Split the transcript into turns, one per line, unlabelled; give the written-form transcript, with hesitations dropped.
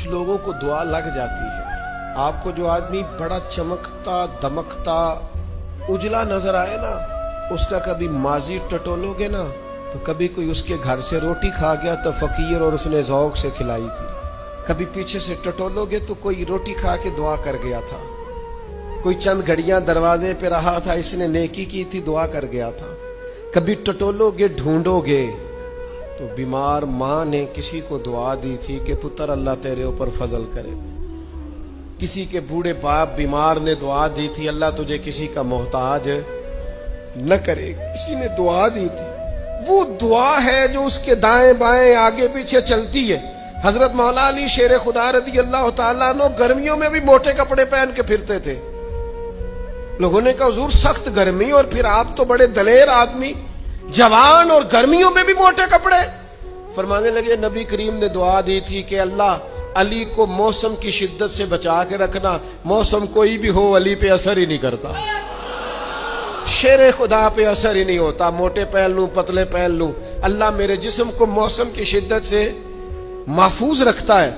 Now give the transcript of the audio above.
کچھ لوگوں کو دعا لگ جاتی ہے. آپ کو جو آدمی بڑا چمکتا دمکتا اجلا نظر آئے نا، اس کا کبھی ماضی ٹٹولو گے نا تو کبھی کوئی اس کے گھر سے روٹی کھا گیا تو فقیر اور اس نے ذوق سے کھلائی تھی. کبھی پیچھے سے ٹٹولو گے تو کوئی روٹی کھا کے دعا کر گیا تھا. کوئی چند گھڑیاں دروازے پہ رہا تھا، اس نے نیکی کی تھی، دعا کر گیا تھا. کبھی ٹٹولو گے ڈھونڈو گے تو بیمار ماں نے کسی کو دعا دی تھی کہ پتر اللہ تیرے اوپر فضل کرے. کسی کے بوڑھے باپ بیمار نے دعا دی تھی اللہ تجھے کسی کا محتاج نہ کرے. کسی نے دعا دی تھی. وہ دعا ہے جو اس کے دائیں بائیں آگے پیچھے چلتی ہے. حضرت مولا علی شیر خدا رضی اللہ تعالیٰ عنہ گرمیوں میں بھی موٹے کپڑے پہن کے پھرتے تھے. لوگوں نے کہا حضور سخت گرمی اور پھر آپ تو بڑے دلیر آدمی، جوان اور گرمیوں میں بھی موٹے کپڑے. فرمانے لگے نبی کریم نے دعا دی تھی کہ اللہ علی کو موسم کی شدت سے بچا کے رکھنا. موسم کوئی بھی ہو علی پہ اثر ہی نہیں کرتا، شیر خدا پہ اثر ہی نہیں ہوتا. موٹے پہن لوں پتلے پہن لوں، اللہ میرے جسم کو موسم کی شدت سے محفوظ رکھتا ہے.